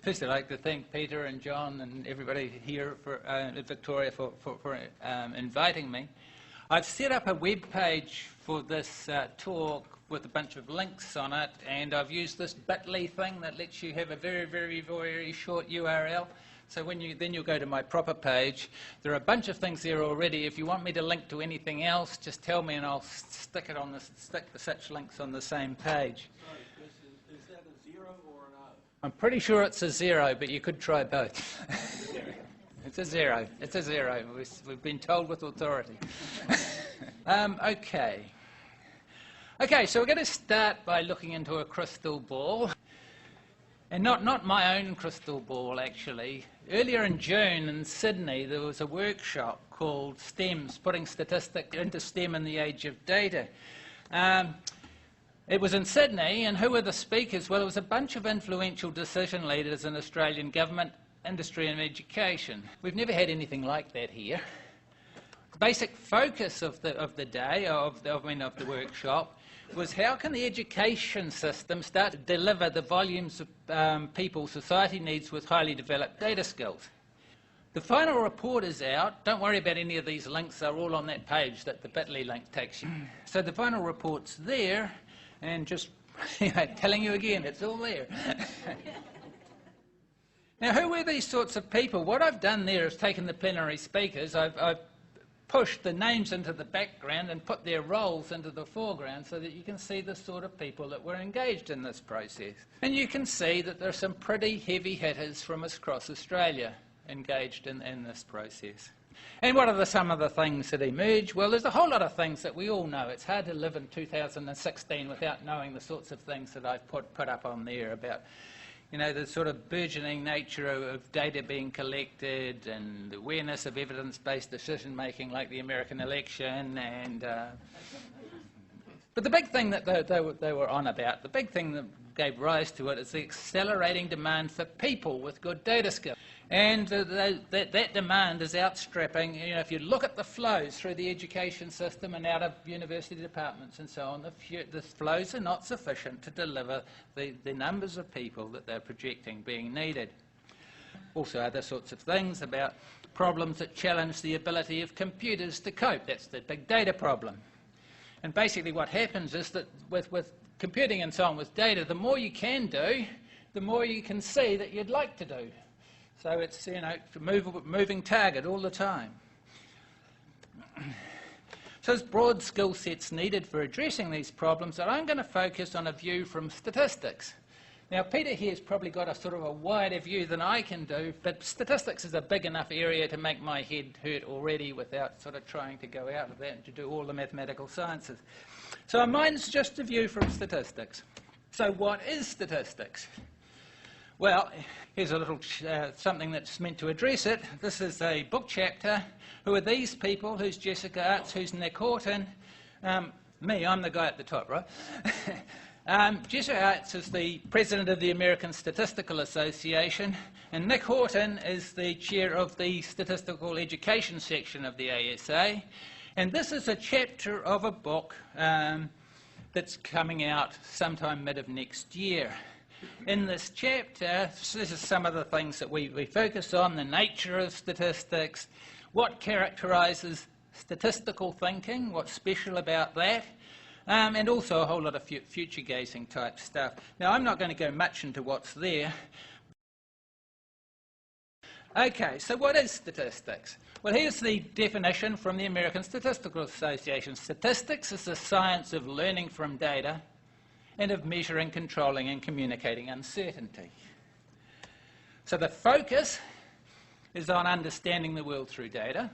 First, I'd like to thank Peter and John and everybody here at Victoria for inviting me. I've set up a web page for this talk with a bunch of links on it, and I've used this bit.ly thing that lets you have a very, very, very short URL. So then you'll go to my proper page. There are a bunch of things there already. If you want me to link to anything else, just tell me and I'll stick such links on the same page. Sorry, Chris, is that a 0 or an O? I'm pretty sure it's a 0, but you could try both. It's a 0. It's a 0. We've been told with authority. Okay, so we're going to start by looking into a crystal ball. And not my own crystal ball, actually. Earlier in June in Sydney, there was a workshop called STEMS, Putting Statistics into STEM in the Age of Data. It was in Sydney, and who were the speakers? Well, it was a bunch of influential decision leaders in Australian government, industry and education. We've never had anything like that here. The basic focus of the day, of the workshop, was how can the education system start to deliver the volumes of people society needs with highly developed data skills. The final report is out. Don't worry about any of these links. They're all on that page that the bit.ly link takes you. So the final report's there, and just telling you again, it's all there. Now, who were these sorts of people? What I've done there is taken the plenary speakers, I've pushed the names into the background and put their roles into the foreground so that you can see the sort of people that were engaged in this process. And you can see that there are some pretty heavy hitters from across Australia engaged in this process. And what are some of the things that emerge? Well, there's a whole lot of things that we all know. It's hard to live in 2016 without knowing the sorts of things that I've put up on there about the sort of burgeoning nature of data being collected and the awareness of evidence-based decision-making like the American election. But the big thing that they were on about, the big thing that gave rise to it is the accelerating demand for people with good data skills. And that demand is outstripping, if you look at the flows through the education system and out of university departments and so on, the flows are not sufficient to deliver the numbers of people that they're projecting being needed. Also other sorts of things about problems that challenge the ability of computers to cope. That's the big data problem. And basically what happens is that with computing and so on with data, the more you can do, the more you can see that you'd like to do. So it's, a moving target all the time. So there's broad skill sets needed for addressing these problems, and I'm going to focus on a view from statistics. Now, Peter here's probably got a sort of a wider view than I can do, but statistics is a big enough area to make my head hurt already without sort of trying to go out of that and to do all the mathematical sciences. So mine's just a view from statistics. So what is statistics? Well, here's a little something that's meant to address it. This is a book chapter. Who are these people? Who's Jessica Arts? Who's Nick Horton? Me, I'm the guy at the top, right? Jessica Arts is the president of the American Statistical Association, and Nick Horton is the chair of the Statistical Education section of the ASA. And this is a chapter of a book that's coming out sometime mid of next year. In this chapter, this is some of the things that we focus on: the nature of statistics, what characterises statistical thinking, what's special about that, and also a whole lot of future-gazing type stuff. Now, I'm not going to go much into what's there. Okay, so what is statistics? Well, here's the definition from the American Statistical Association. Statistics is the science of learning from data and of measuring, controlling and communicating uncertainty. So the focus is on understanding the world through data.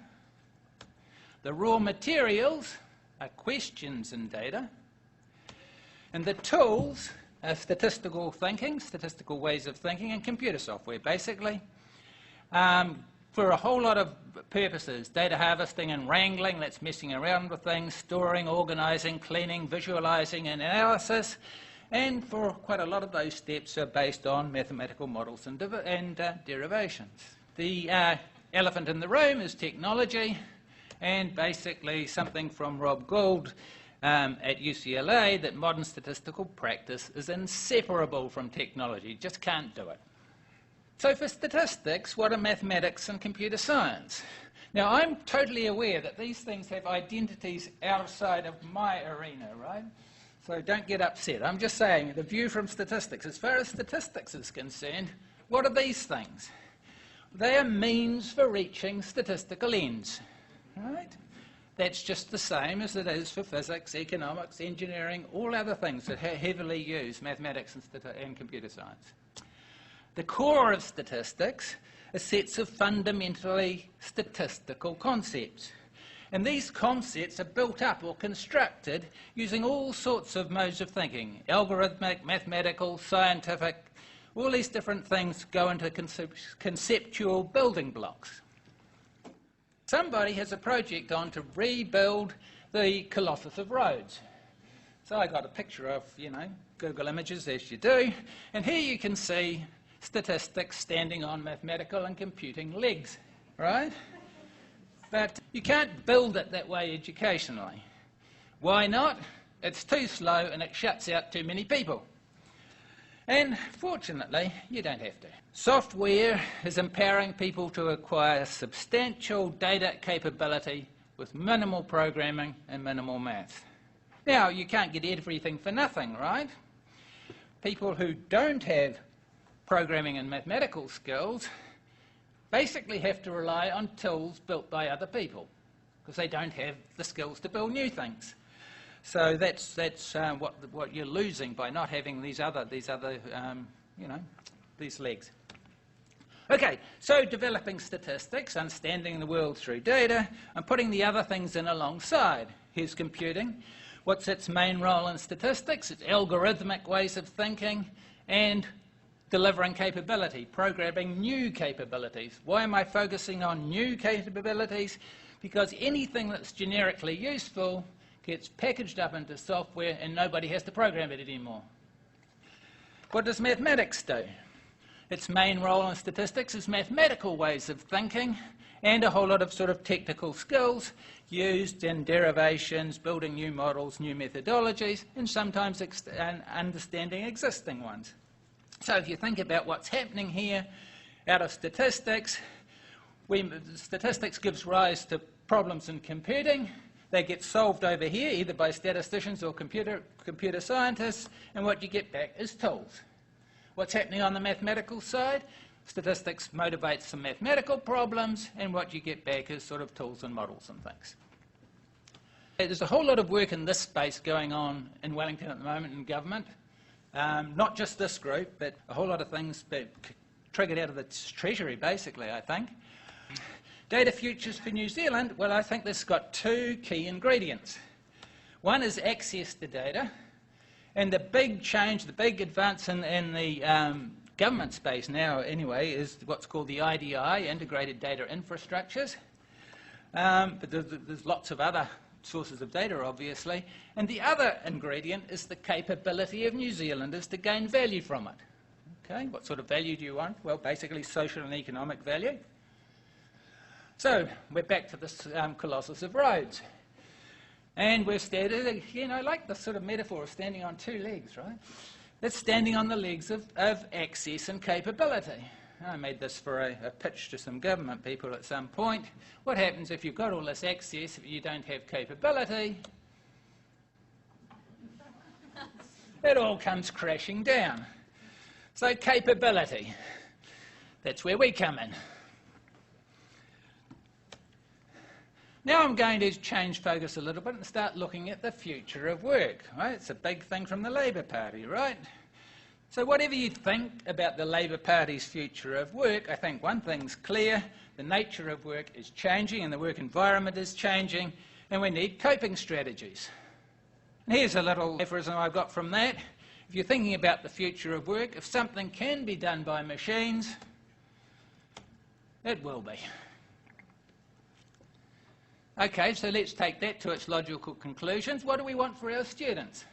The raw materials are questions in data. And the tools are statistical thinking, statistical ways of thinking, and computer software, basically. For a whole lot of purposes: data harvesting and wrangling, that's messing around with things, storing, organising, cleaning, visualising and analysis, and for quite a lot of those steps are based on mathematical models and derivations. The elephant in the room is technology, and basically something from Rob Gould at UCLA, that modern statistical practice is inseparable from technology. You just can't do it. So for statistics, what are mathematics and computer science? Now, I'm totally aware that these things have identities outside of my arena, right? So don't get upset. I'm just saying, the view from statistics. As far as statistics is concerned, what are these things? They are means for reaching statistical ends, right? That's just the same as it is for physics, economics, engineering, all other things that heavily use mathematics and computer science. The core of statistics are sets of fundamentally statistical concepts. And these concepts are built up or constructed using all sorts of modes of thinking, algorithmic, mathematical, scientific, all these different things go into conceptual building blocks. Somebody has a project on to rebuild the Colossus of Rhodes. So I got a picture of, Google Images, as you do, and here you can see statistics standing on mathematical and computing legs, right? But you can't build it that way educationally. Why not? It's too slow and it shuts out too many people. And fortunately, you don't have to. Software is empowering people to acquire substantial data capability with minimal programming and minimal math. Now, you can't get everything for nothing, right? People who don't have programming and mathematical skills basically have to rely on tools built by other people because they don't have the skills to build new things. So that's what you're losing by not having these legs. Okay, so developing statistics, understanding the world through data, and putting the other things in alongside. Here's computing. What's its main role in statistics? It's algorithmic ways of thinking and delivering capability, programming new capabilities. Why am I focusing on new capabilities? Because anything that's generically useful gets packaged up into software and nobody has to program it anymore. What does mathematics do? Its main role in statistics is mathematical ways of thinking and a whole lot of sort of technical skills used in derivations, building new models, new methodologies, and sometimes understanding existing ones. So if you think about what's happening here out of statistics, statistics gives rise to problems in computing. They get solved over here either by statisticians or computer scientists, and what you get back is tools. What's happening on the mathematical side? Statistics motivates some mathematical problems, and what you get back is sort of tools and models and things. There's a whole lot of work in this space going on in Wellington at the moment in government. Not just this group, but a whole lot of things triggered out of the Treasury, basically, I think. Data futures for New Zealand, well, I think this has got two key ingredients. One is access to data, and the big change, the big advance in the government space now, anyway, is what's called the IDI, Integrated Data Infrastructures. But there's lots of other sources of data, obviously. And the other ingredient is the capability of New Zealanders to gain value from it. Okay, what sort of value do you want? Well, basically social and economic value. So we're back to this Colossus of Rhodes. And we're standing, like the sort of metaphor of standing on two legs, right? It's standing on the legs of access and capability. I made this for a pitch to some government people at some point. What happens if you've got all this access if you don't have capability? It all comes crashing down. So capability, that's where we come in. Now I'm going to change focus a little bit and start looking at the future of work. Right? It's a big thing from the Labour Party, right? So whatever you think about the Labour Party's future of work, I think one thing's clear. The nature of work is changing and the work environment is changing, and we need coping strategies. And here's a little aphorism I've got from that. If you're thinking about the future of work, if something can be done by machines, it will be. Okay, so let's take that to its logical conclusions. What do we want for our students?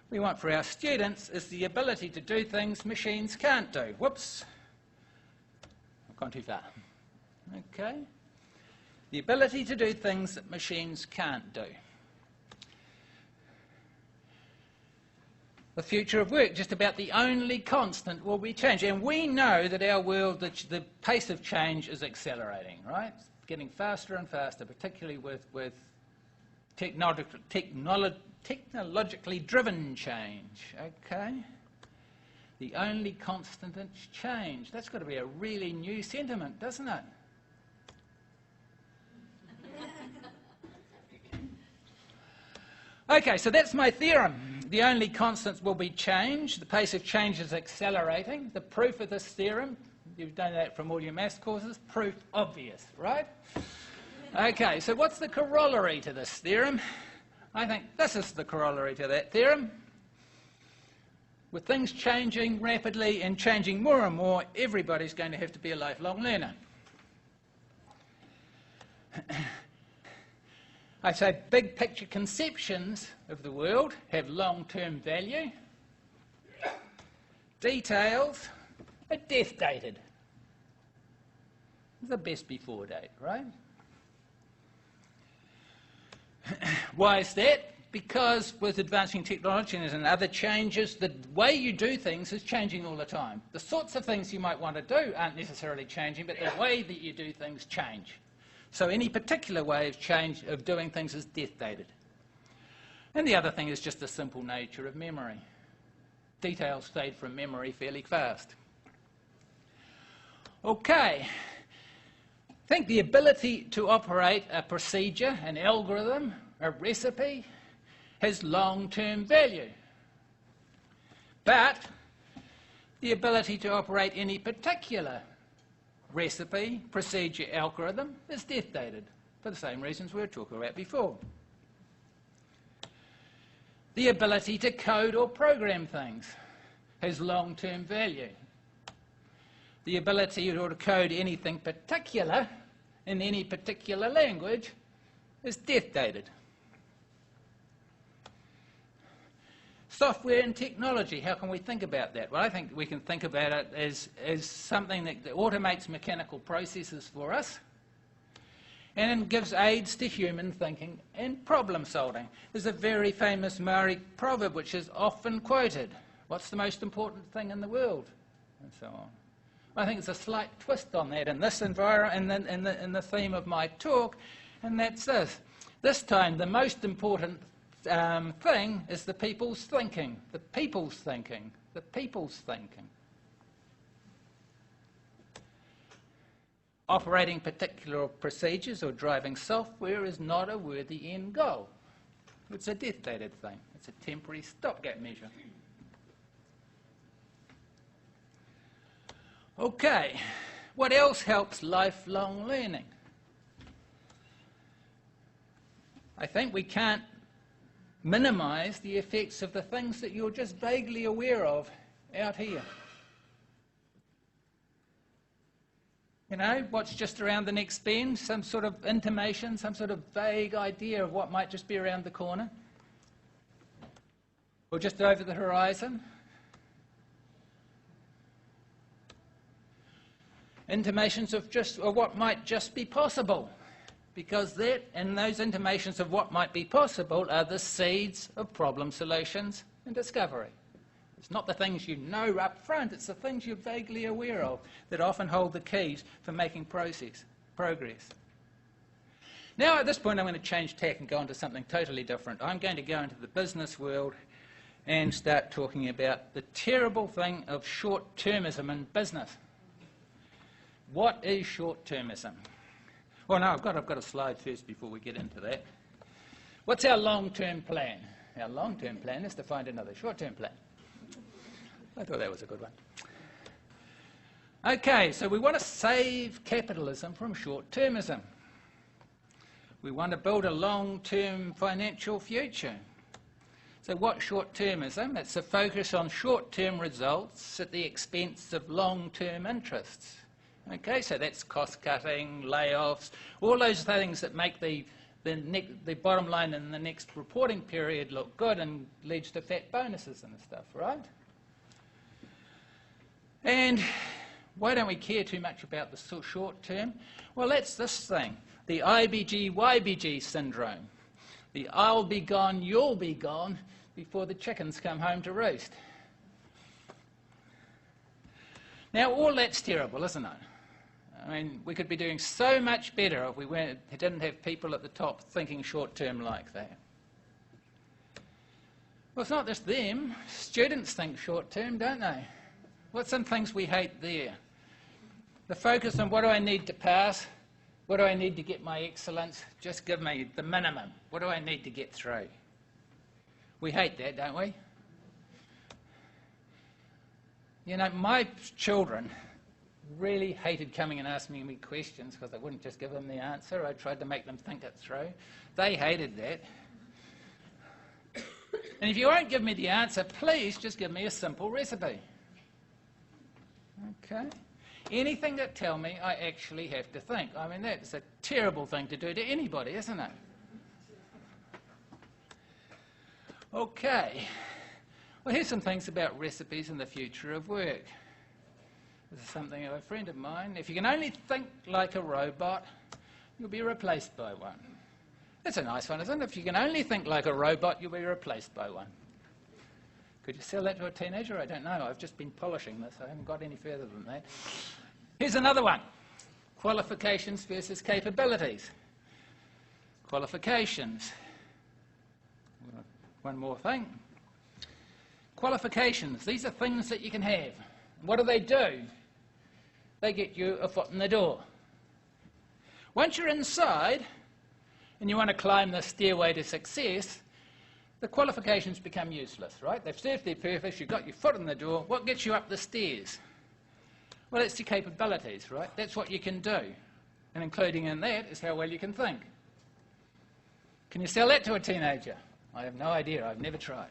We want for our students is the ability to do things machines can't do. Whoops. I've gone too far. Okay. The ability to do things that machines can't do. the future of work. Just about the only constant will be change. And we know that our world, the pace of change is accelerating, right? It's getting faster and faster, particularly with technologically driven change, okay? The only constant is change. That's got to be a really new sentiment, doesn't it? Okay, so that's my theorem. The only constants will be change. The pace of change is accelerating. The proof of this theorem, you've done that from all your maths courses, proof obvious, right? Okay, so what's the corollary to this theorem? I think this is the corollary to that theorem. With things changing rapidly and changing more and more, everybody's going to have to be a lifelong learner. I say big picture conceptions of the world have long-term value. Details are death dated. The best before date, right? Why is that? Because with advancing technology and other changes, the way you do things is changing all the time. The sorts of things you might want to do aren't necessarily changing, but the way that you do things change. So any particular way of doing things is death dated. And the other thing is just the simple nature of memory. Details fade from memory fairly fast. Okay. I think the ability to operate a procedure, an algorithm, a recipe, has long-term value. But the ability to operate any particular recipe, procedure, algorithm is death dated for the same reasons we were talking about before. The ability to code or program things has long-term value. The ability to code anything particular in any particular language is death dated. Software and technology, how can we think about that? Well, I think we can think about it as something that automates mechanical processes for us and gives aids to human thinking and problem solving. There's a very famous Maori proverb which is often quoted. What's the most important thing in the world? And so on. I think it's a slight twist on that in this environment and in the theme of my talk, and that's this. This time, the most important thing is the people's thinking, the people's thinking, the people's thinking. Operating particular procedures or driving software is not a worthy end goal. It's a death-dated thing. It's a temporary stopgap measure. Okay, what else helps lifelong learning? I think we can't minimise the effects of the things that you're just vaguely aware of out here. You know, what's just around the next bend, some sort of intimation, some sort of vague idea of what might just be around the corner, or just over the horizon. Intimations of what might just be possible. Because that and those intimations of what might be possible are the seeds of problem solutions and discovery. It's not the things you know up front, it's the things you're vaguely aware of that often hold the keys for making progress. Now at this point I'm going to change tack and go on to something totally different. I'm going to go into the business world and start talking about the terrible thing of short-termism in business. What is short-termism? Well, no, I've got a slide first before we get into that. What's our long-term plan? Our long-term plan is to find another short-term plan. I thought that was a good one. Okay, so we want to save capitalism from short-termism. We want to build a long-term financial future. So what's short-termism? It's a focus on short-term results at the expense of long-term interests. Okay, so that's cost-cutting, layoffs, all those things that make the bottom line in the next reporting period look good and leads to fat bonuses and stuff, right? And why don't we care too much about the short term? Well, that's this thing, the IBG-YBG syndrome. The I'll be gone, you'll be gone before the chickens come home to roost. Now, all that's terrible, isn't it? I mean, we could be doing so much better if we didn't have people at the top thinking short-term like that. Well, it's not just them. Students think short-term, don't they? What's some things we hate there? The focus on what do I need to pass? What do I need to get my excellence? Just give me the minimum. What do I need to get through? We hate that, don't we? You know, my children really hated coming and asking me questions because I wouldn't just give them the answer. I tried to make them think it through. They hated that. And if you won't give me the answer, please just give me a simple recipe. Okay? Anything that tell me I actually have to think. I mean, that's a terrible thing to do to anybody, isn't it? Okay. Well, here's some things about recipes and the future of work. This is something of a friend of mine. If you can only think like a robot, you'll be replaced by one. That's a nice one, isn't it? If you can only think like a robot, you'll be replaced by one. Could you sell that to a teenager? I don't know. I've just been polishing this. I haven't got any further than that. Here's another one. Qualifications versus capabilities. Qualifications. One more thing. Qualifications. These are things that you can have. What do? They get you a foot in the door. Once you're inside and you want to climb the stairway to success, the qualifications become useless, right? They've served their purpose, you've got your foot in the door. What gets you up the stairs? Well, it's your capabilities, right? That's what you can do. And including in that is how well you can think. Can you sell that to a teenager? I have no idea. I've never tried.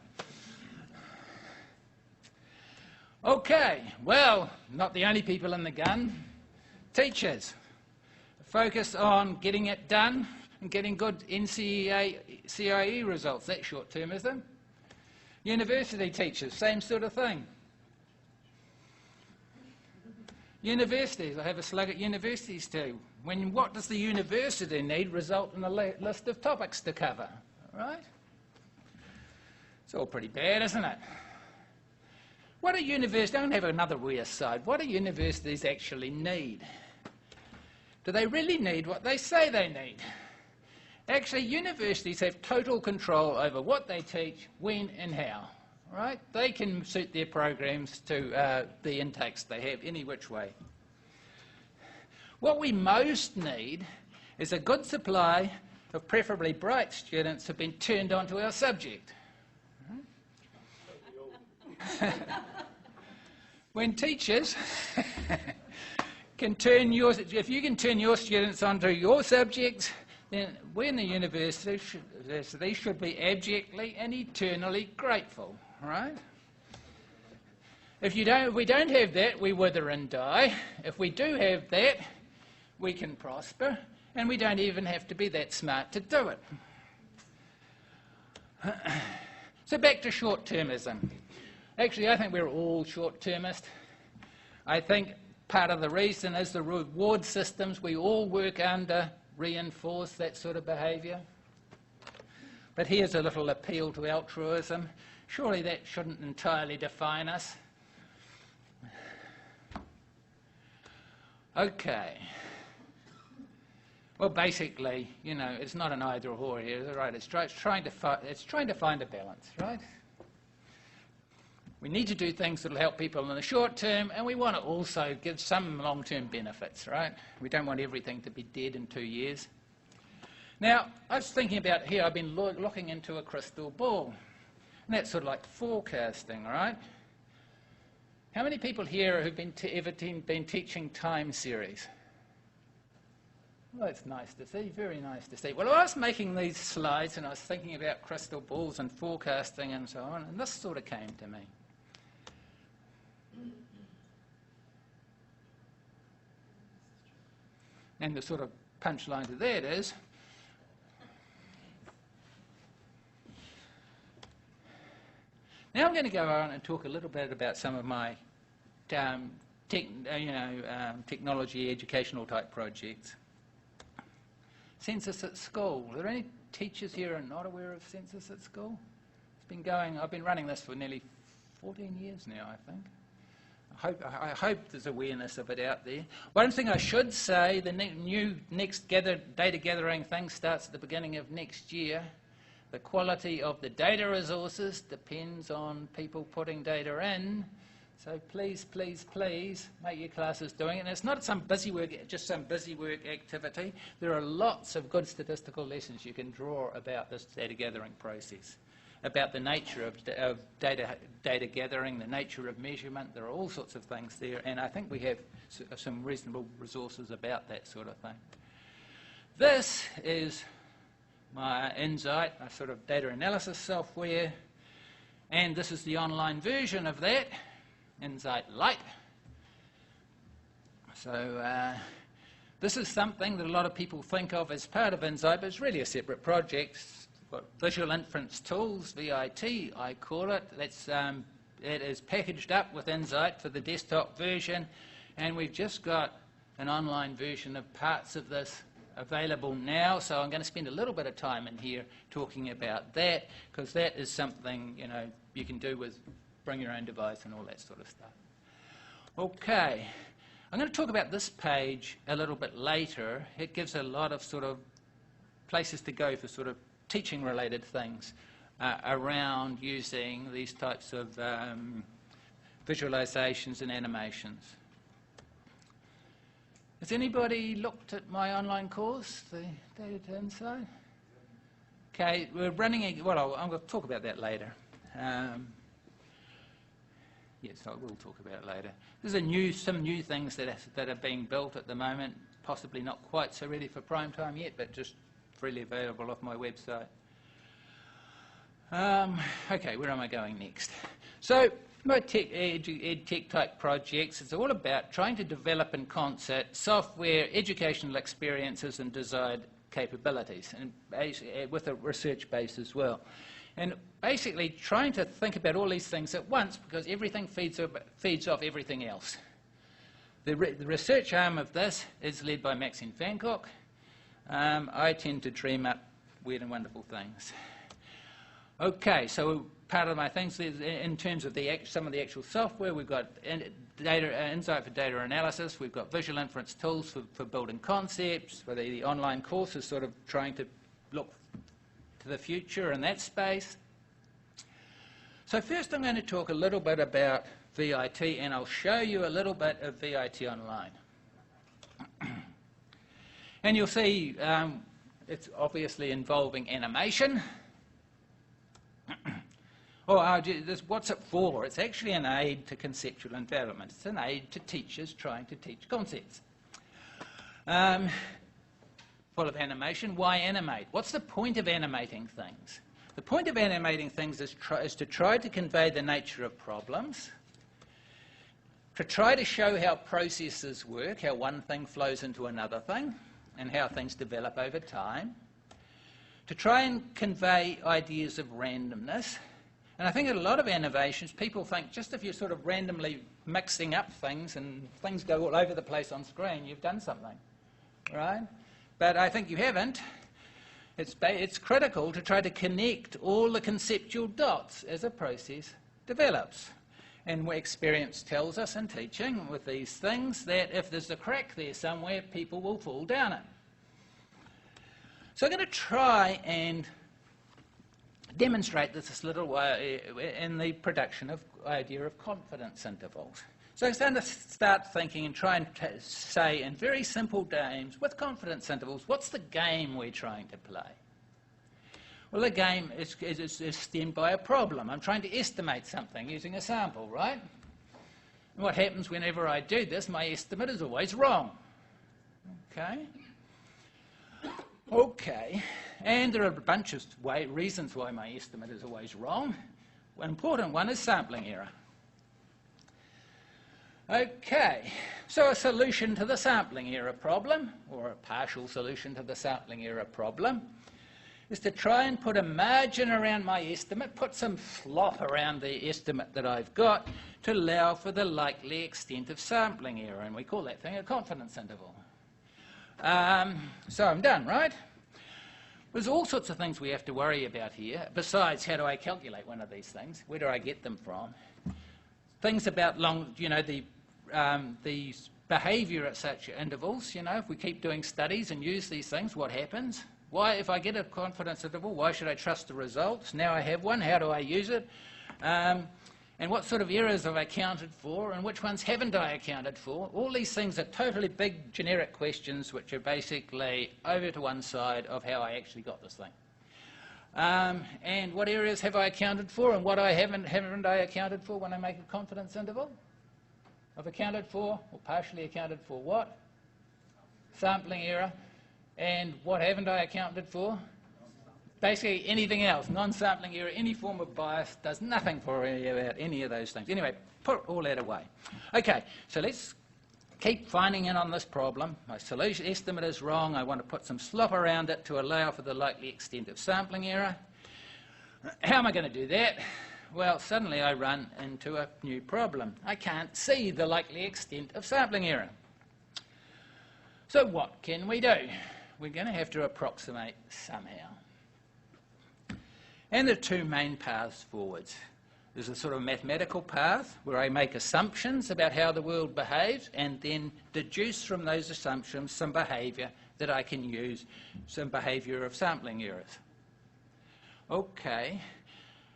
Okay, well, not the only people in the gun. Teachers. Focus on getting it done and getting good CIE results. That's short-term, isn't it? University teachers, same sort of thing. Universities, I have a slug at universities too. What does the university need result in a list of topics to cover, right? It's all pretty bad, isn't it? What do universities, don't have another weird side, what do universities actually need? Do they really need what they say they need? Actually, universities have total control over what they teach, when and how, right? They can suit their programs to the intakes they have, any which way. What we most need is a good supply of preferably bright students who've been turned onto our subject. When teachers can turn if you can turn your students onto your subjects, then we in the university should be abjectly and eternally grateful, right? If we don't have that, we wither and die. If we do have that, we can prosper, and we don't even have to be that smart to do it. So back to short-termism. Actually, I think we're all short-termist. I think part of the reason is the reward systems we all work under reinforce that sort of behaviour. But here's a little appeal to altruism. Surely that shouldn't entirely define us. Okay. Well, basically, you know, it's not an either or here, right? It's trying to find a balance, right? We need to do things that will help people in the short term, and we want to also give some long-term benefits, right? We don't want everything to be dead in 2 years. Now, I was thinking about here, I've been looking into a crystal ball, and that's sort of like forecasting, right? How many people here have ever been teaching time series? Well, it's nice to see, very nice to see. Well, I was making these slides and I was thinking about crystal balls and forecasting and so on, and this sort of came to me. And the sort of punchline to that is, now I'm going to go on and talk a little bit about some of my technology educational type projects. Census at school. Are there any teachers here who are not aware of census at school? It's I've been running this for nearly 14 years now, I think. I hope there's awareness of it out there. One thing I should say, the next data gathering thing starts at the beginning of next year. The quality of the data resources depends on people putting data in. So please, please, please make your classes doing it. And it's not some busy work, just some busy work activity. There are lots of good statistical lessons you can draw about this data gathering process, about the nature of data gathering, the nature of measurement. There are all sorts of things there, and I think we have some reasonable resources about that sort of thing. This is my Insight, my sort of data analysis software, and this is the online version of that, Insight Lite. So this is something that a lot of people think of as part of Insight, but it's really a separate project. Got Visual Inference Tools, VIT, I call it. It is packaged up with Insight for the desktop version, and we've just got an online version of parts of this available now, so I'm going to spend a little bit of time in here talking about that, because that is something, you know, you can do with bring your own device and all that sort of stuff. Okay, I'm going to talk about this page a little bit later. It gives a lot of sort of places to go for sort of teaching related things around using these types of visualizations and animations. Has anybody looked at my online course, the Data to Insight? Okay, we're running, well, I'm going to talk about that later. Yes, I will talk about it later. There's some new things that are being built at the moment, possibly not quite so ready for prime time yet, but just freely available off my website. Okay, where am I going next? So, my ed tech type projects, it's all about trying to develop in concert software, educational experiences and desired capabilities, and with a research base as well. And basically trying to think about all these things at once, because everything feeds off everything else. The research arm of this is led by Maxine Fancock. I tend to dream up weird and wonderful things. Okay, so part of my things is in terms of some of the actual software, we've got Insight for data analysis, we've got Visual Inference Tools for building concepts, for the online course is sort of trying to look to the future in that space. So first I'm going to talk a little bit about VIT, and I'll show you a little bit of VIT online. And you'll see it's obviously involving animation. What's it for? It's actually an aid to conceptual development. It's an aid to teachers trying to teach concepts. Full of animation. Why animate? What's the point of animating things? The point of animating things is to try to convey the nature of problems, to try to show how processes work, how one thing flows into another thing, and how things develop over time, to try and convey ideas of randomness. And I think in a lot of innovations, people think just if you're sort of randomly mixing up things and things go all over the place on screen, you've done something, right? But I think you haven't. It's critical to try to connect all the conceptual dots as a process develops. And what experience tells us in teaching with these things that if there's a crack there somewhere, people will fall down it. So I'm going to try and demonstrate this little way in the production of idea of confidence intervals. So I'm going to start thinking and try and say in very simple games with confidence intervals, what's the game we're trying to play? Well, the game is stemmed by a problem. I'm trying to estimate something using a sample, right? And what happens whenever I do this, my estimate is always wrong. Okay, and there are a bunch of reasons why my estimate is always wrong. One important one is sampling error. Okay, so a solution to the sampling error problem, or a partial solution to the sampling error problem, is to try and put a margin around my estimate, put some slop around the estimate that I've got to allow for the likely extent of sampling error, and we call that thing a confidence interval. So I'm done, right? There's all sorts of things we have to worry about here, besides how do I calculate one of these things? Where do I get them from? Things about the behaviour at such intervals, if we keep doing studies and use these things, what happens? Why, if I get a confidence interval, why should I trust the results? Now I have one, how do I use it? And what sort of errors have I accounted for, and which ones haven't I accounted for? All these things are totally big, generic questions which are basically over to one side of how I actually got this thing. And what areas have I accounted for, and what haven't I accounted for when I make a confidence interval? I've accounted for, or partially accounted for what? Sampling error. And what haven't I accounted for? Basically anything else, non-sampling error, any form of bias, does nothing for about any of those things. Anyway, put all that away. Okay, so let's keep finding in on this problem. My solution estimate is wrong. I want to put some slop around it to allow for the likely extent of sampling error. How am I going to do that? Well, suddenly I run into a new problem. I can't see the likely extent of sampling error. So what can we do? We're going to have to approximate somehow. And there are two main paths forwards. There's a sort of mathematical path where I make assumptions about how the world behaves and then deduce from those assumptions some behaviour that I can use, some behaviour of sampling errors. Okay.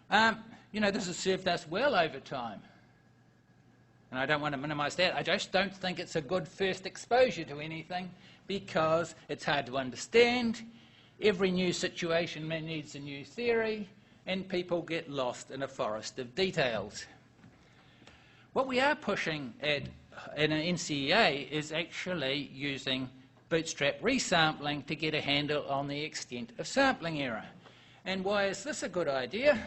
This has served us well over time. And I don't want to minimise that. I just don't think it's a good first exposure to anything because it's hard to understand. Every new situation needs a new theory, and people get lost in a forest of details. What we are pushing at in an NCEA is actually using bootstrap resampling to get a handle on the extent of sampling error. And why is this a good idea?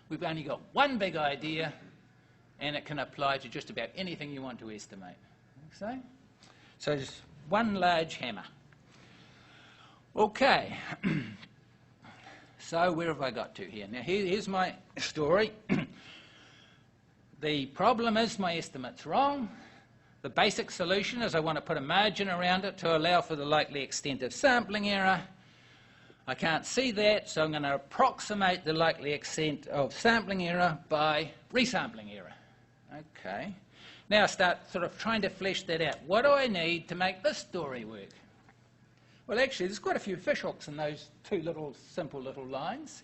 We've only got one big idea, and it can apply to just about anything you want to estimate. So just one large hammer. Okay, so where have I got to here? Now here's my story. The problem is my estimate's wrong. The basic solution is I want to put a margin around it to allow for the likely extent of sampling error. I can't see that, so I'm going to approximate the likely extent of sampling error by resampling error. Okay, now I start sort of trying to flesh that out. What do I need to make this story work? Well, actually, there's quite a few fishhooks in those two simple little lines.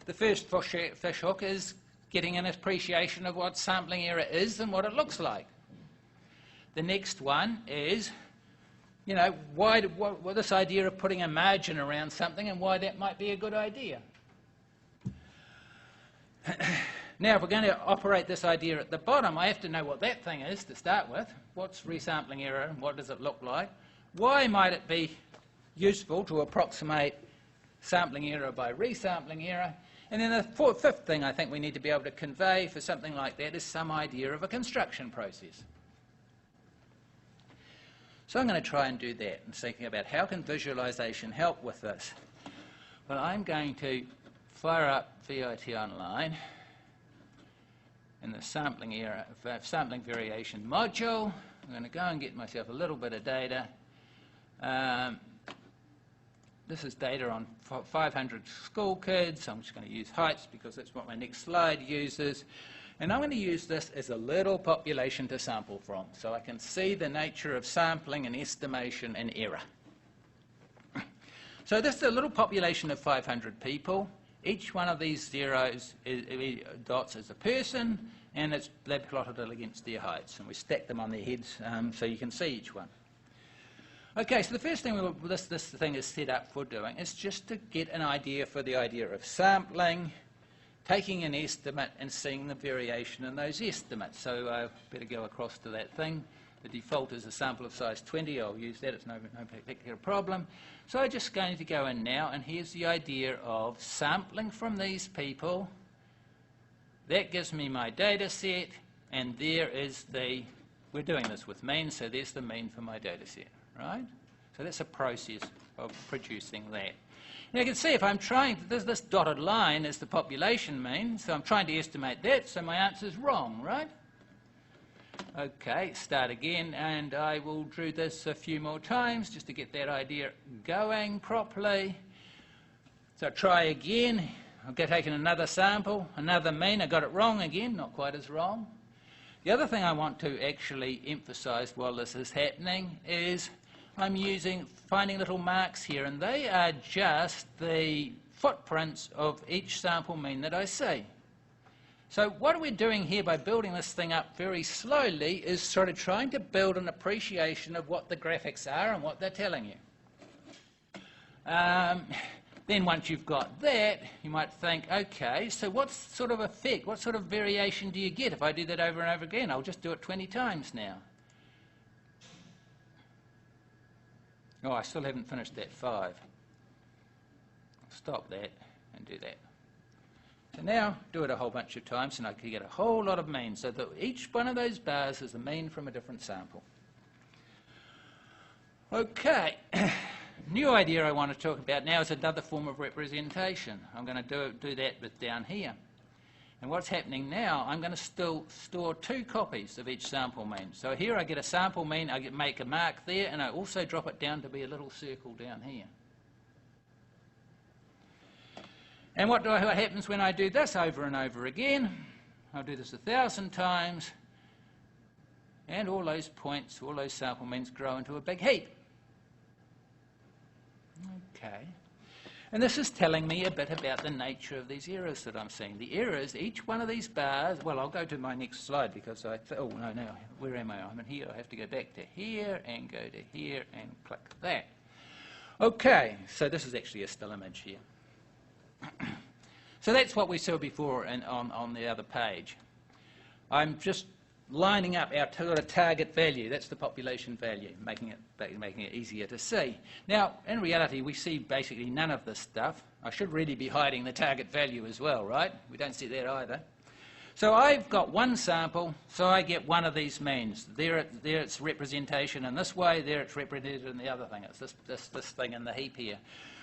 The first fishhook is getting an appreciation of what sampling error is and what it looks like. The next one is, what this idea of putting a margin around something and why that might be a good idea. Now, if we're going to operate this idea at the bottom, I have to know what that thing is to start with. What's resampling error and what does it look like? Why might it be useful to approximate sampling error by resampling error? And then the fifth thing I think we need to be able to convey for something like that is some idea of a construction process. So I'm going to try and do that and thinking about how can visualisation help with this. Well, I'm going to fire up VIT Online in the sampling variation module. I'm going to go and get myself a little bit of data. This is data on 500 school kids. I'm just going to use heights because that's what my next slide uses. And I'm going to use this as a little population to sample from, so I can see the nature of sampling and estimation and error. So this is a little population of 500 people. Each one of these dots is a person, and they're plotted against their heights. And we stack them on their heads so you can see each one. Okay, so the first thing this thing is set up for doing is just to get an idea for the idea of sampling, taking an estimate and seeing the variation in those estimates. So I better go across to that thing. The default is a sample of size 20. I'll use that. It's no particular problem. So I'm just going to go in now, and here's the idea of sampling from these people. That gives me my data set, and there is we're doing this with mean, so there's the mean for my data set. Right? So that's a process of producing that. Now you can see if I'm trying, this dotted line is the population mean, so I'm trying to estimate that, so my answer is wrong, right? Okay, start again, and I will do this a few more times just to get that idea going properly. So try again. I've taken another sample, another mean. I got it wrong again, not quite as wrong. The other thing I want to actually emphasise while this is happening is I'm finding little marks here, and they are just the footprints of each sample mean that I see. So what we're doing here by building this thing up very slowly is sort of trying to build an appreciation of what the graphics are and what they're telling you. Then once you've got that, you might think, okay, so what sort of effect, what sort of variation do you get if I do that over and over again? I'll just do it 20 times now. Oh, I still haven't finished that 5. I'll stop that and do that. So now do it a whole bunch of times and I can get a whole lot of means, so that each one of those bars is a mean from a different sample. Okay. New idea I want to talk about now is another form of representation. I'm going to do that with down here. And what's happening now, I'm going to still store 2 copies of each sample mean. So here I get a sample mean, I make a mark there, and I also drop it down to be a little circle down here. And what happens when I do this over and over again? I'll do this 1,000 times, and all those points, all those sample means grow into a big heap. Okay. And this is telling me a bit about the nature of these errors that I'm seeing. The errors, each one of these bars, well, I'll go to my next slide because oh, no, where am I? I'm in here. I have to go back to here and go to here and click that. Okay, so this is actually a still image here. So that's what we saw before on the other page. I'm just lining up our sort of target value. That's the population value, making it easier to see. Now, in reality, we see basically none of this stuff. I should really be hiding the target value as well, right? We don't see that either. So I've got one sample, so I get one of these means. There it's representation in this way, there it's represented in the other thing. It's this thing in the heap here.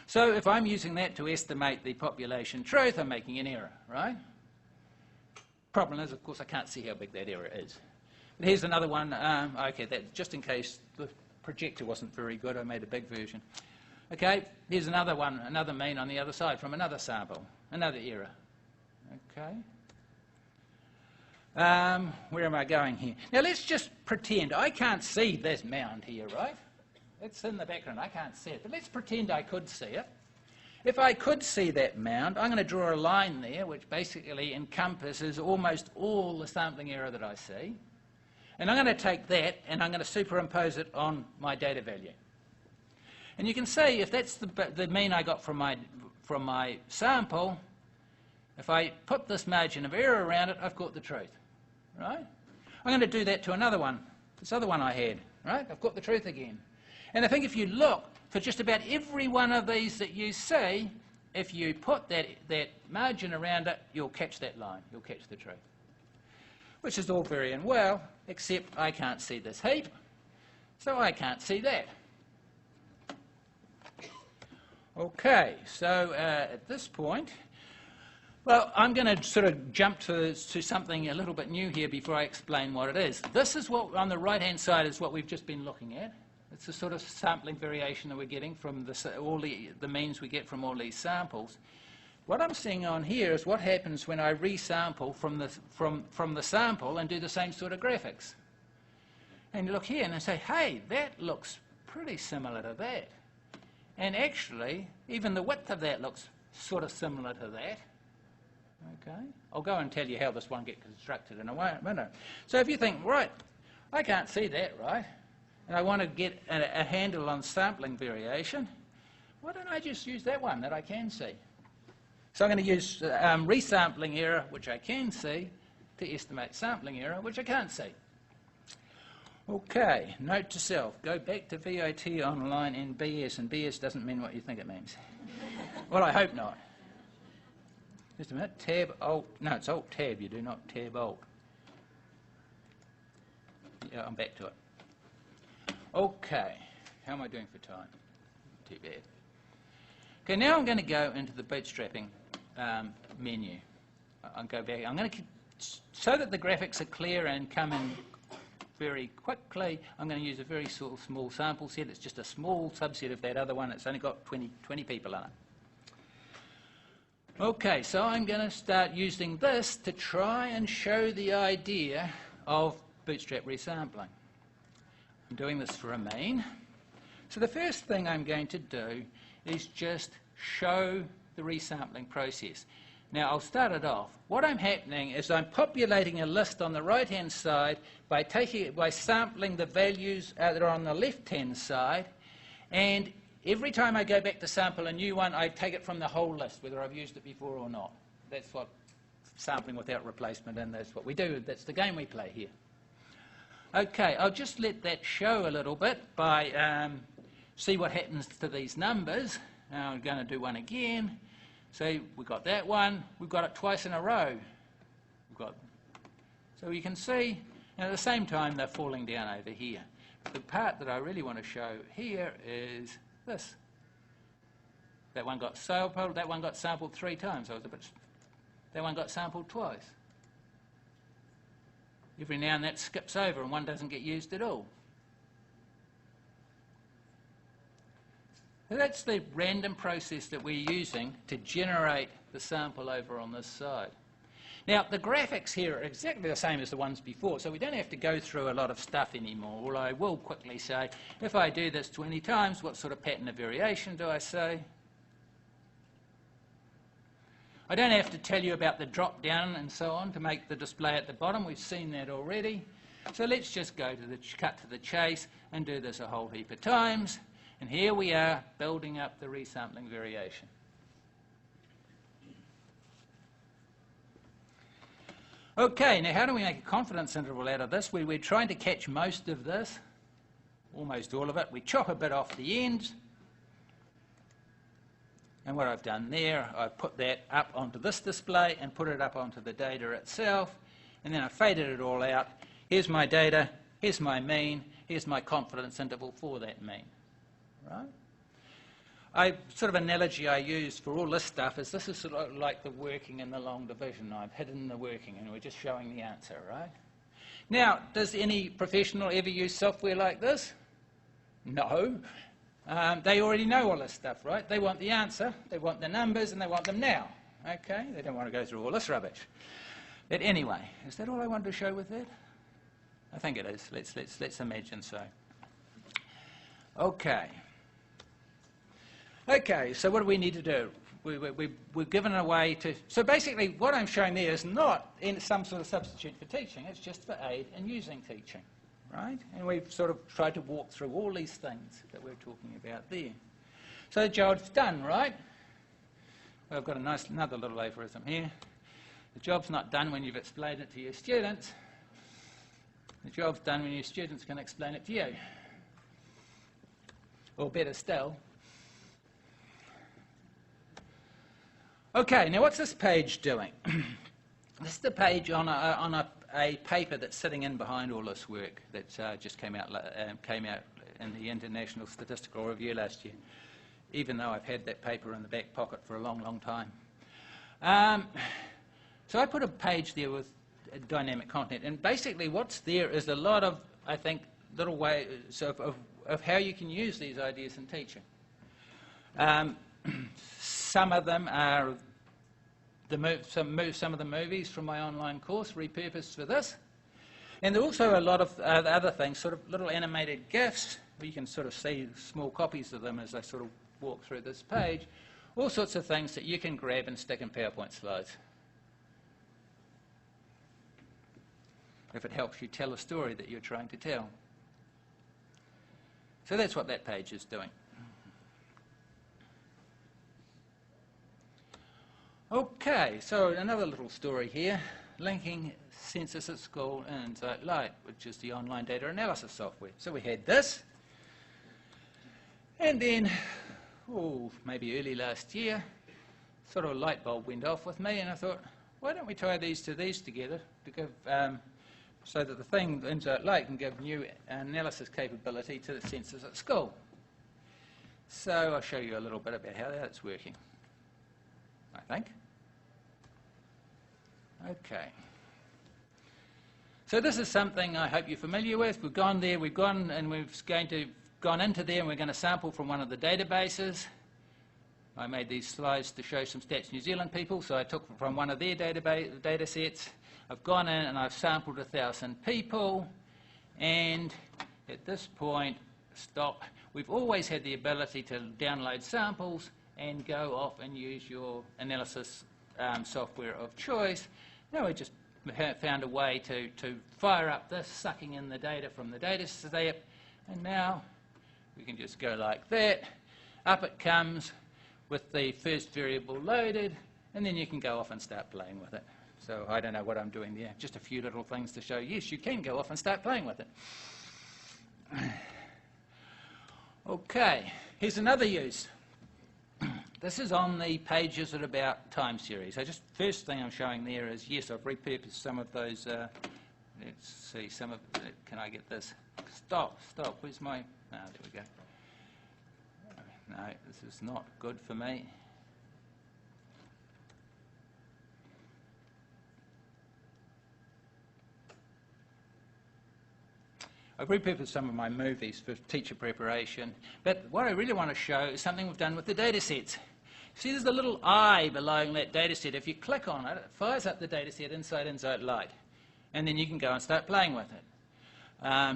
So if I'm using that to estimate the population truth, I'm making an error, right? Problem is, of course, I can't see how big that error is. But here's another one. Okay, that just in case the projector wasn't very good, I made a big version. Okay, here's another one, another mean on the other side from another sample, another error. Okay. Where am I going here? Now let's just pretend I can't see this mound here, right? It's in the background, I can't see it, but let's pretend I could see it. If I could see that mound, I'm going to draw a line there which basically encompasses almost all the sampling error that I see. And I'm going to take that and I'm going to superimpose it on my data value. And you can see if that's the mean I got from my sample, if I put this margin of error around it, I've got the truth, right? I'm going to do that to another one, this other one I had, right? I've got the truth again. And I think if you look, for just about every one of these that you see, if you put that margin around it, you'll catch that line, you'll catch the truth. Which is all very and well, except I can't see this heap, so I can't see that. Okay, so at this point, well, I'm going to sort of jump to something a little bit new here before I explain what it is. This is what, on the right-hand side, is what we've just been looking at. It's the sort of sampling variation that we're getting from all the means we get from all these samples. What I'm seeing on here is what happens when I resample from the sample and do the same sort of graphics. And you look here and I say, hey, that looks pretty similar to that. And actually, even the width of that looks sort of similar to that. Okay? I'll go and tell you how this one gets constructed in a minute. So if you think, right, I can't see that, right? And I want to get a handle on sampling variation, why don't I just use that one that I can see? So I'm going to use resampling error, which I can see, to estimate sampling error, which I can't see. Okay, note to self, go back to VIT online and BS doesn't mean what you think it means. Well, I hope not. Just a minute, tab, alt, no, it's alt tab you do, not tab alt. Yeah, I'm back to it. Okay, how am I doing for time? Too bad. Okay, now I'm going to go into the bootstrapping menu. I'll go back. I'm going to, so that the graphics are clear and come in very quickly. I'm going to use a very small sample set. It's just a small subset of that other one. It's only got 20 people in it. Okay, so I'm going to start using this to try and show the idea of bootstrap resampling. I'm doing this for a mean. So the first thing I'm going to do is just show the resampling process. Now I'll start it off. What I'm happening is I'm populating a list on the right-hand side by sampling the values that are on the left-hand side, and every time I go back to sample a new one, I take it from the whole list, whether I've used it before or not. That's what sampling without replacement, and that's what we do. That's the game we play here. Okay, I'll just let that show a little bit by see what happens to these numbers. Now I'm going to do one again. So we've got that one. We've got it twice in a row. So you can see, and at the same time, they're falling down over here. The part that I really want to show here is this. That one got sampled 3 times. That one got sampled twice. Every now and then that skips over and one doesn't get used at all. So that's the random process that we're using to generate the sample over on this side. Now, the graphics here are exactly the same as the ones before, so we don't have to go through a lot of stuff anymore. Although I will quickly say, if I do this 20 times, what sort of pattern of variation do I say? I don't have to tell you about the drop down and so on to make the display at the bottom. We've seen that already. So let's just go to the cut to the chase and do this a whole heap of times. And here we are building up the resampling variation. Okay, now how do we make a confidence interval out of this? We're trying to catch most of this, almost all of it. We chop a bit off the ends. And what I've done there, I've put that up onto this display and put it up onto the data itself. And then I've faded it all out. Here's my data, here's my mean, here's my confidence interval for that mean. Right? Sort of analogy I use for all this stuff is this is sort of like the working and the long division. I've hidden the working and we're just showing the answer, right? Now, does any professional ever use software like this? No. They already know all this stuff, right? They want the answer, they want the numbers, and they want them now. Okay? They don't want to go through all this rubbish. But anyway, is that all I wanted to show with that? I think it is. Let's imagine so. Okay. Okay, so what do we need to do? We're given a way to... So basically, what I'm showing there is not in some sort of substitute for teaching. It's just for aid in using teaching, right? And we've sort of tried to walk through all these things that we're talking about there. So the job's done, right? Well, I've got another little aphorism here. The job's not done when you've explained it to your students. The job's done when your students can explain it to you. Or better still. Okay, now what's this page doing? This is the page on a paper that's sitting in behind all this work that just came out in the International Statistical Review last year, even though I've had that paper in the back pocket for a long, long time. So I put a page there with dynamic content, and basically what's there is a lot of, I think, little ways of how you can use these ideas in teaching. Some of them are some of the movies from my online course repurposed for this. And there are also a lot of other things, sort of little animated GIFs, where you can sort of see small copies of them as I sort of walk through this page. All sorts of things that you can grab and stick in PowerPoint slides. If it helps you tell a story that you're trying to tell. So that's what that page is doing. Okay, so another little story here, linking Census at School and Insight Lite, which is the online data analysis software. So we had this, and then, maybe early last year, sort of a light bulb went off with me, and I thought, why don't we tie these together to give, so that the thing, Insight Lite, can give new analysis capability to the Census at School. So I'll show you a little bit about how that's working, I think. Okay. So this is something I hope you're familiar with. We've gone there, we've gone and gone into there and we're going to sample from one of the databases. I made these slides to show some Stats New Zealand people, so I took from one of their data sets. I've gone in and I've sampled 1,000 people, and at this point, stop. We've always had the ability to download samples and go off and use your analysis software of choice. Now we just found a way to fire up this, sucking in the data from the data set, and now we can just go like that. Up it comes with the first variable loaded, and then you can go off and start playing with it. So I don't know what I'm doing there, just a few little things to show, yes, you can go off and start playing with it. Okay, here's another use. This is on the pages at about time series. So just first thing I'm showing there is, yes, I've repurposed some of those, let's see, some of, can I get this? Stop, where's my, there we go. No, this is not good for me. I've repurposed some of my movies for teacher preparation, but what I really want to show is something we've done with the data sets. See, there's a little eye below that data set. If you click on it, it fires up the data set inside light, and then you can go and start playing with it.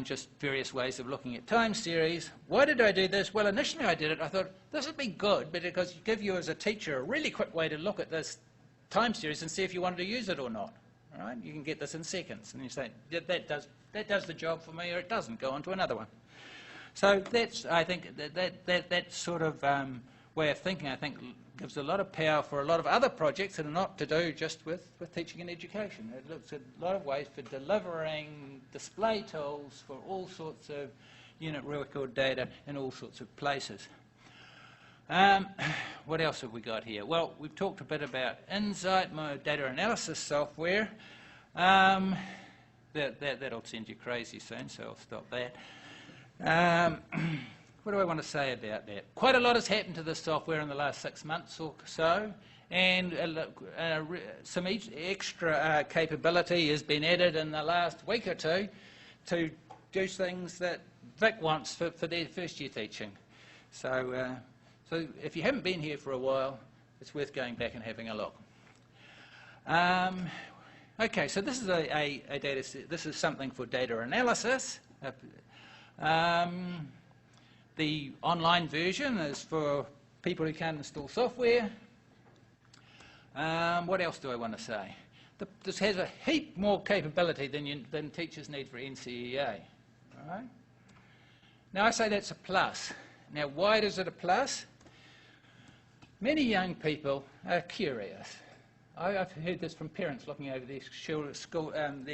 Just various ways of looking at time series. Why did I do this? Well, initially I did it, I thought this would be good, but because you give you as a teacher a really quick way to look at this time series and see if you wanted to use it or not. All right? You can get this in seconds, and you say, that does the job for me, or it doesn't, go on to another one. So that's, I think, that sort of way of thinking, I think, gives a lot of power for a lot of other projects that are not to do just with teaching and education. It looks at a lot of ways for delivering display tools for all sorts of unit record data in all sorts of places. What else have we got here? Well, we've talked a bit about Insight, my data analysis software. That'll send you crazy soon, so I'll stop that. What do I want to say about that? Quite a lot has happened to this software in the last 6 months or so, and some extra capability has been added in the last week or two to do things that Vic wants for their first year teaching. So if you haven't been here for a while, it's worth going back and having a look. Okay, so this is a data set. This is something for data analysis. The online version is for people who can't install software. What else do I want to say? This has a heap more capability than teachers need for NCEA. All right? Now I say that's a plus. Now why is it a plus? Many young people are curious. I've heard this from parents looking over their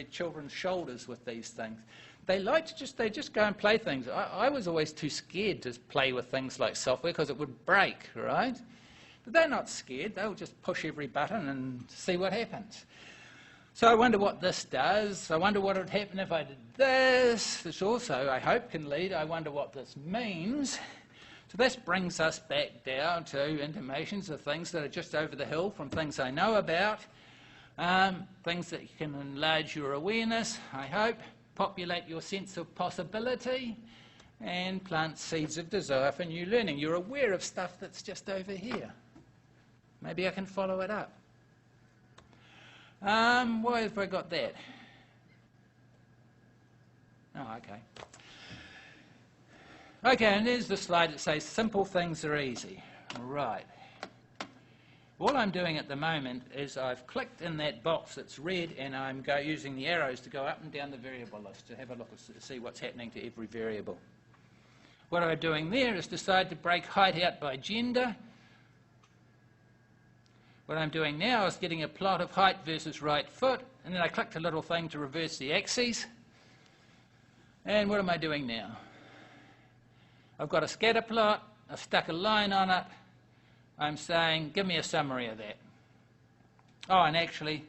children's shoulders with these things. They just go and play things. I was always too scared to play with things like software because it would break, right? But they're not scared. They'll just push every button and see what happens. So I wonder what this does. I wonder what would happen if I did this. This also, I hope, can lead. I wonder what this means. So this brings us back down to intimations of things that are just over the hill from things I know about, things that can enlarge your awareness, I hope, populate your sense of possibility, and plant seeds of desire for new learning. You're aware of stuff that's just over here. Maybe I can follow it up. Why have I got that? Oh, okay. Okay, and there's the slide that says simple things are easy. Right. All I'm doing at the moment is I've clicked in that box that's red, and I'm using the arrows to go up and down the variable list to have a look and see what's happening to every variable. What I'm doing there is decide to break height out by gender. What I'm doing now is getting a plot of height versus right foot, and then I clicked a little thing to reverse the axes. And what am I doing now? I've got a scatter plot, I've stuck a line on it, I'm saying, give me a summary of that. Oh, and actually,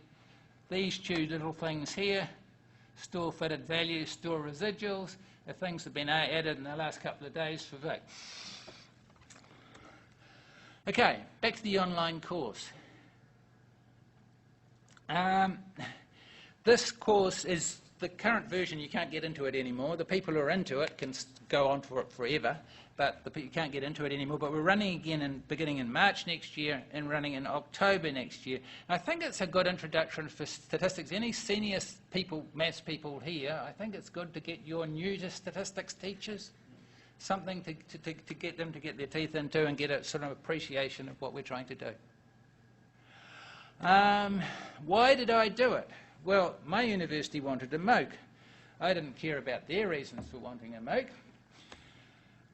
these two little things here, store fitted values, store residuals, are things that have been added in the last couple of days for Vic. Okay, back to the online course. This course is the current version, you can't get into it anymore. The people who are into it can go on for it forever, but you can't get into it anymore. But we're running again beginning in March next year and running in October next year. I think it's a good introduction for statistics. Any senior people, maths people here, I think it's good to get your new to statistics teachers something to get them to get their teeth into and get a sort of appreciation of what we're trying to do. Why did I do it? Well, my university wanted a MOOC. I didn't care about their reasons for wanting a MOOC.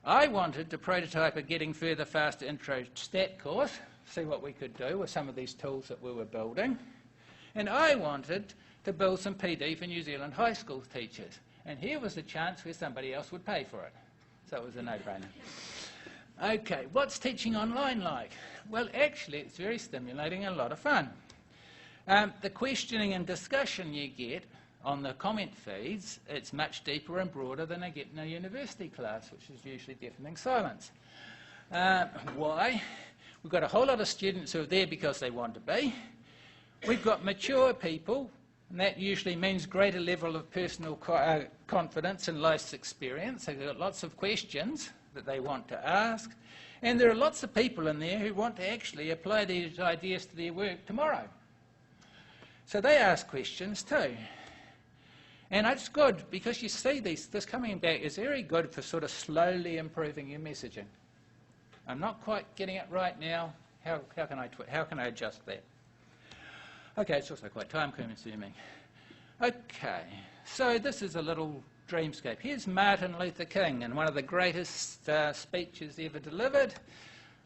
I wanted to prototype a Getting Further Faster Intro Stat course, see what we could do with some of these tools that we were building. And I wanted to build some PD for New Zealand high school teachers. And here was a chance where somebody else would pay for it. So it was a no-brainer. Okay, what's teaching online like? Well, actually, it's very stimulating and a lot of fun. The questioning and discussion you get on the comment feeds, it's much deeper and broader than I get in a university class, which is usually deafening silence. Why? We've got a whole lot of students who are there because they want to be. We've got mature people, and that usually means greater level of personal confidence and life's experience. They've got lots of questions that they want to ask. And there are lots of people in there who want to actually apply these ideas to their work tomorrow. So they ask questions too. And it's good because you see this coming back is very good for sort of slowly improving your messaging. I'm not quite getting it right now. How can I adjust that? Okay, it's also quite time consuming. Okay, so this is a little dreamscape. Here's Martin Luther King in one of the greatest speeches ever delivered.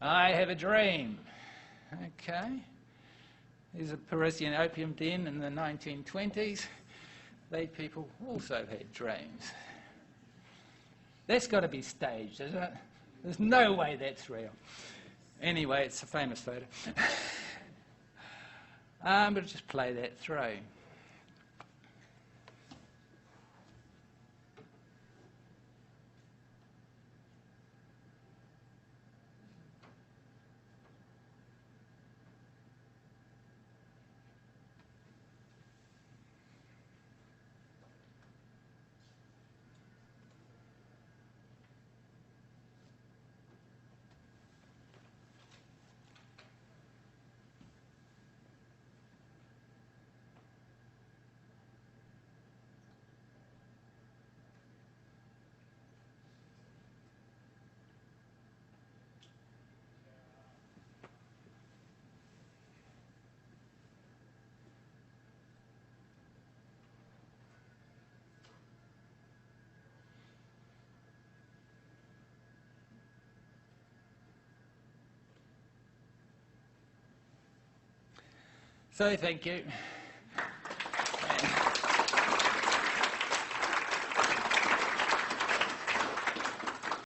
I have a dream. Okay. There's a Parisian opium den in the 1920s. They people also had dreams. That's got to be staged, isn't it? There's no way that's real. Anyway, it's a famous photo. I'm going to just play that through. So thank you.